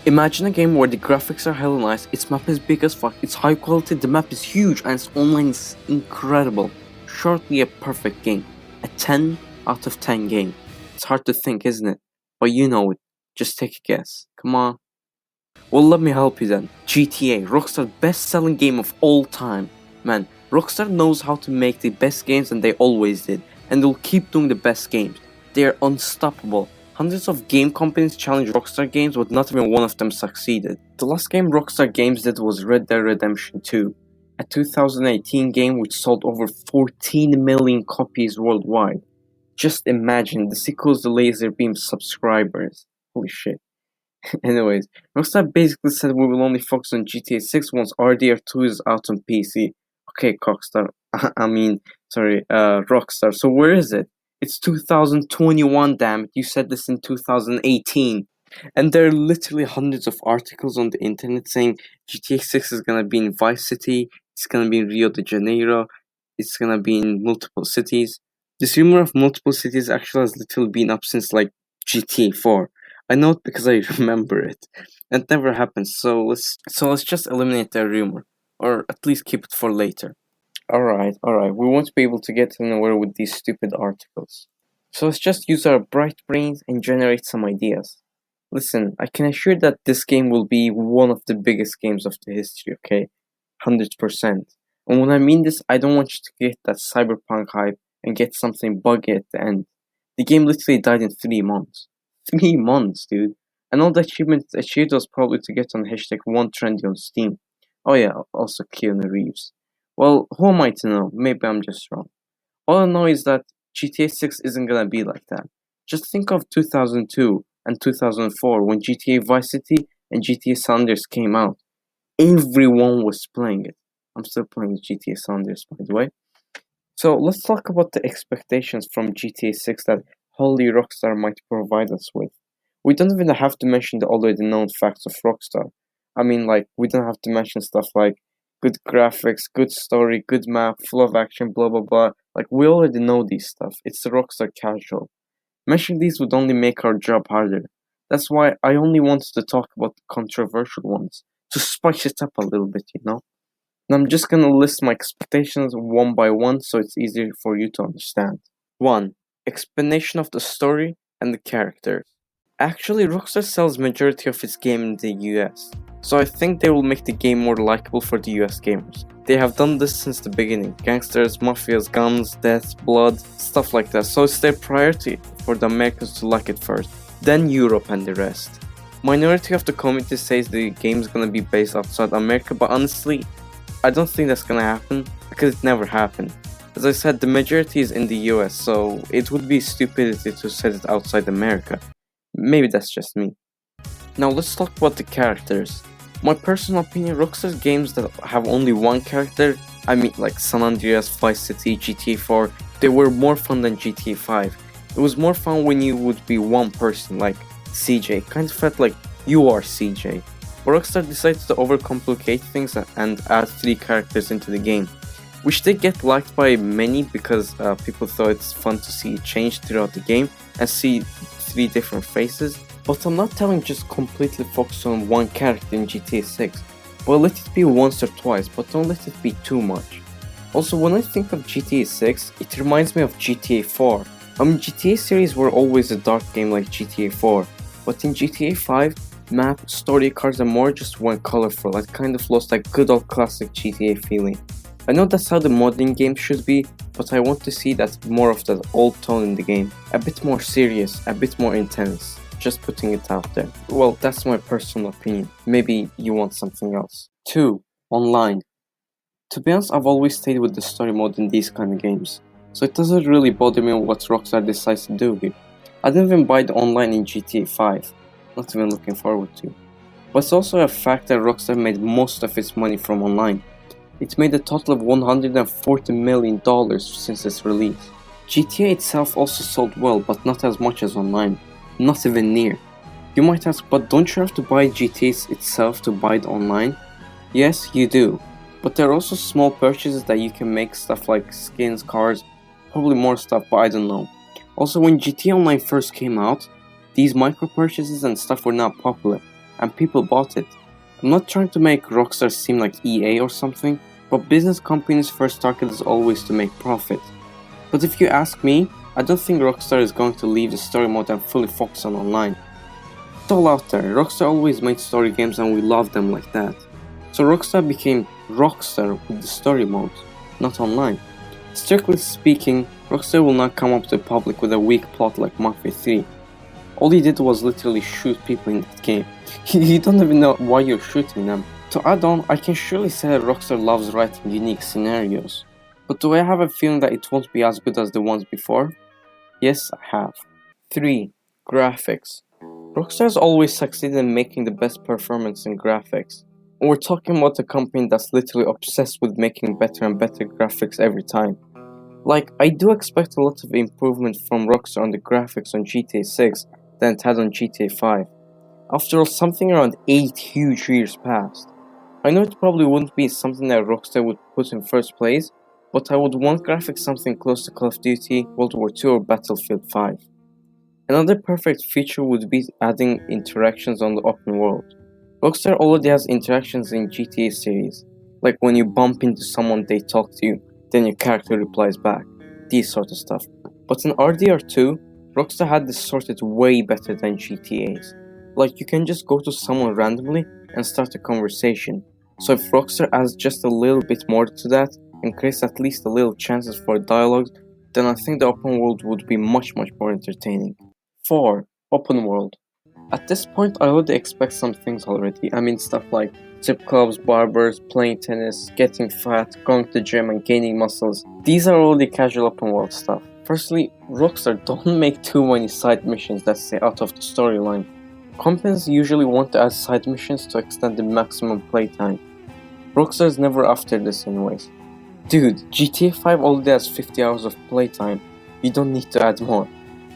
Imagine a game where the graphics are hella nice, its map is big as fuck, it's high quality, the map is huge, and its online is incredible. Shortly a perfect game. A 10 out of 10 game. It's hard to think, isn't it? But you know it. Just take a guess. Come on. Well, let me help you then. GTA, Rockstar's best selling game of all time. Man, Rockstar knows how to make the best games and they always did. And they'll keep doing the best games. They are unstoppable. Hundreds of game companies challenged Rockstar Games, but not even one of them succeeded. The last game Rockstar Games did was Red Dead Redemption 2, a 2018 game which sold over 14 million copies worldwide. Just imagine, the sequel is the Laserbeam subscribers. Holy shit. Anyways, Rockstar basically said we will only focus on GTA 6 once RDR2 is out on PC. Okay, Rockstar. Rockstar. So where is it? It's 2021, damn it. You said this in 2018. And there are literally hundreds of articles on the internet saying GTA 6 is gonna be in Vice City, it's gonna be in Rio de Janeiro, it's gonna be in multiple cities. This rumor of multiple cities actually has literally been up since like GTA 4. I know it because I remember it. It never happened, so let's just eliminate that rumor. Or at least keep it for later. Alright, we won't be able to get anywhere with these stupid articles. So let's just use our bright brains and generate some ideas. Listen, I can assure that this game will be one of the biggest games of the history, okay? 100%. And when I mean this, I don't want you to get that cyberpunk hype and get something buggy at the end. The game literally died in 3 months. 3 months, dude. And all the achievements achieved was probably to get on hashtag 1trendy on Steam. Oh yeah, also Keanu Reeves. Well, who am I to know? Maybe I'm just wrong. All I know is that GTA 6 isn't gonna be like that. Just think of 2002 and 2004 when GTA Vice City and GTA San Andreas came out. Everyone was playing it. I'm still playing GTA San Andreas, by the way. So let's talk about the expectations from GTA 6 that Holy Rockstar might provide us with. We don't even have to mention the already known facts of Rockstar. I mean, like, we don't have to mention stuff like good graphics, good story, good map, full of action, blah blah blah. Like, we already know these stuff. It's the Rockstar casual. Mentioning these would only make our job harder. That's why I only wanted to talk about the controversial ones, to spice it up a little bit, you know? And I'm just gonna list my expectations one by one so it's easier for you to understand. 1. Explanation of the story and the characters. Actually, Rockstar sells majority of its game in the US, so I think they will make the game more likable for the US gamers. They have done this since the beginning. Gangsters, mafias, guns, death, blood, stuff like that, so it's their priority for the Americans to like it first, then Europe and the rest. Minority of the community says the game is gonna be based outside America, but honestly, I don't think that's gonna happen, because it never happened. As I said, the majority is in the US, so it would be stupidity to set it outside America. Maybe that's just me. Now let's talk about the characters. My personal opinion, Rockstar's games that have only one character, I mean like San Andreas, Vice City, GTA 4, they were more fun than GTA 5. It was more fun when you would be one person, like CJ. Kind of felt like you are CJ. But Rockstar decided to overcomplicate things and add 3 characters into the game, which did get liked by many because people thought it's fun to see it change throughout the game and see 3 different faces. But I'm not telling just completely focus on one character in GTA 6. Well, let it be once or twice, but don't let it be too much. Also, when I think of GTA 6, it reminds me of GTA 4. I mean, GTA series were always a dark game like GTA 4, but in GTA 5, map, story cards and more just went colorful. I kind of lost that good old classic GTA feeling. I know that's how the modern game should be, but I want to see that more of that old tone in the game. A bit more serious, a bit more intense. Just putting it out there. Well, that's my personal opinion. Maybe you want something else. 2. Online. To be honest, I've always stayed with the story mode in these kind of games, so it doesn't really bother me what Rockstar decides to do here. I didn't even buy the online in GTA 5. Not even looking forward to. But it's also a fact that Rockstar made most of its money from online. It made a total of $140 million since its release. GTA itself also sold well, but not as much as online. Not even near. You might ask, but don't you have to buy GTA itself to buy it online? Yes, you do. But there are also small purchases that you can make, stuff like skins, cars, probably more stuff, but I don't know. Also, when GTA Online first came out, these micro purchases and stuff were not popular. and people bought it. I'm not trying to make Rockstar seem like EA or something, but business companies' first target is always to make profit. But if you ask me, I don't think Rockstar is going to leave the story mode and fully focus on online. It's all out there. Rockstar always made story games and we love them like that. So Rockstar became Rockstar with the story mode, not online. Strictly speaking, Rockstar will not come up to the public with a weak plot like Mafia 3. All he did was literally shoot people in that game. You don't even know why you're shooting them. To add on, I can surely say that Rockstar loves writing unique scenarios. But do I have a feeling that it won't be as good as the ones before? Yes, I have. 3. Graphics. Rockstar has always succeeded in making the best performance in graphics. And we're talking about a company that's literally obsessed with making better and better graphics every time. Like, I do expect a lot of improvement from Rockstar on the graphics on GTA 6 than it had on GTA 5. After all, something around 8 huge years passed. I know it probably wouldn't be something that Rockstar would put in first place, but I would want graphics something close to Call of Duty, World War II or Battlefield 5. Another perfect feature would be adding interactions on the open world. Rockstar already has interactions in GTA series, like when you bump into someone they talk to you, then your character replies back, these sort of stuff. But in RDR2, Rockstar had this sorted way better than GTA's. Like you can just go to someone randomly and start a conversation. So if Rockstar adds just a little bit more to that and creates at least a little chances for dialogue, then I think the open world would be much more entertaining. 4. Open world. At this point I already expect some things already. I mean stuff like strip clubs, barbers, playing tennis, getting fat, going to the gym and gaining muscles. These are all the casual open world stuff. Firstly, Rockstar don't make too many side missions that stay out of the storyline. Companies usually want to add side missions to extend the maximum playtime. Rockstar is never after this anyways. Dude, GTA 5 already has 50 hours of playtime. You don't need to add more.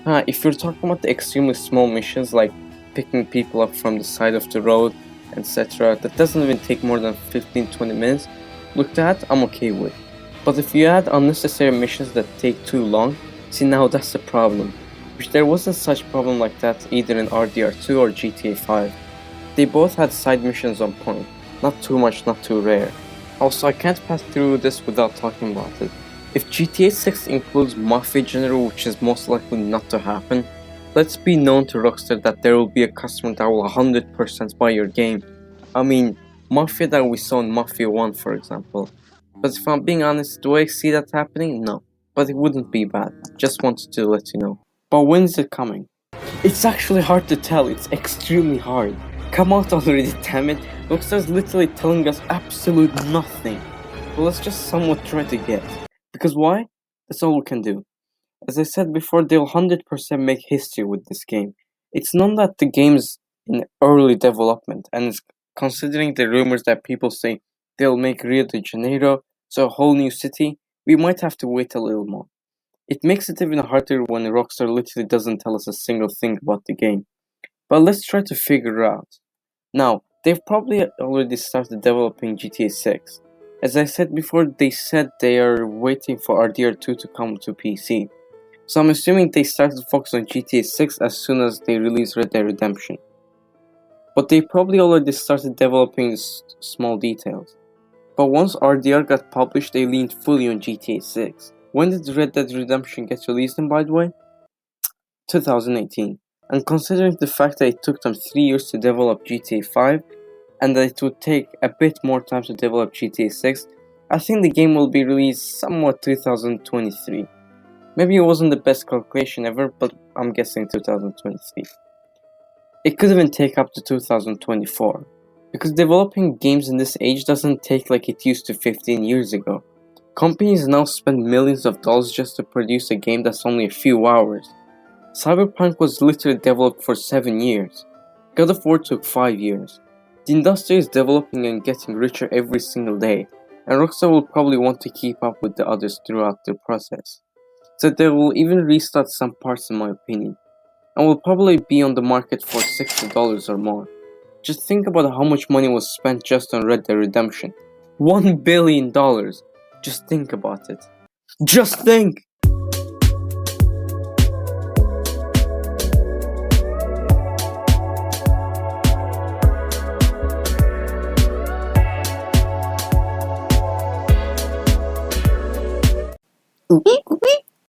If you're talking about the extremely small missions like picking people up from the side of the road, etc., that doesn't even take more than 15-20 minutes, look, that I'm okay with. But if you add unnecessary missions that take too long, see now that's the problem. Which there wasn't such problem like that either in RDR2 or GTA 5. They both had side missions on point, not too much, not too rare. Also, I can't pass through this without talking about it. If GTA 6 includes Mafia genre, which is most likely not to happen, let's be known to Rockstar that there will be a customer that will 100% buy your game. I mean, Mafia that we saw in Mafia 1 for example. But if I'm being honest, do I see that happening? No. But it wouldn't be bad. Just wanted to let you know. But when is it coming? It's actually hard to tell, it's extremely hard. Come out already, damn it. Rockstar's literally telling us absolute nothing. But let's just somewhat try to get. Because why? That's all we can do. As I said before, they'll 100% make history with this game. It's known that the game's in early development, and considering the rumors that people say they'll make Rio de Janeiro, so a whole new city, we might have to wait a little more. It makes it even harder when Rockstar literally doesn't tell us a single thing about the game. But let's try to figure it out. Now, they've probably already started developing GTA 6. As I said before, they said they are waiting for RDR2 to come to PC. So I'm assuming they started to focus on GTA 6 as soon as they release Red Dead Redemption. But they probably already started developing small details. But once RDR got published, they leaned fully on GTA 6. When did Red Dead Redemption get released in, by the way? 2018. And considering the fact that it took them 3 years to develop GTA 5, and that it would take a bit more time to develop GTA 6, I think the game will be released somewhat 2023. Maybe it wasn't the best calculation ever, but I'm guessing 2023. It could even take up to 2024. Because developing games in this age doesn't take like it used to 15 years ago. Companies now spend millions of dollars just to produce a game that's only a few hours. Cyberpunk was literally developed for 7 years. God of War took 5 years. The industry is developing and getting richer every single day, and Rockstar will probably want to keep up with the others throughout the process. So they will even restart some parts in my opinion, and will probably be on the market for $60 or more. Just think about how much money was spent just on Red Dead Redemption. $1 billion! Just think about it. Just think! Ooh.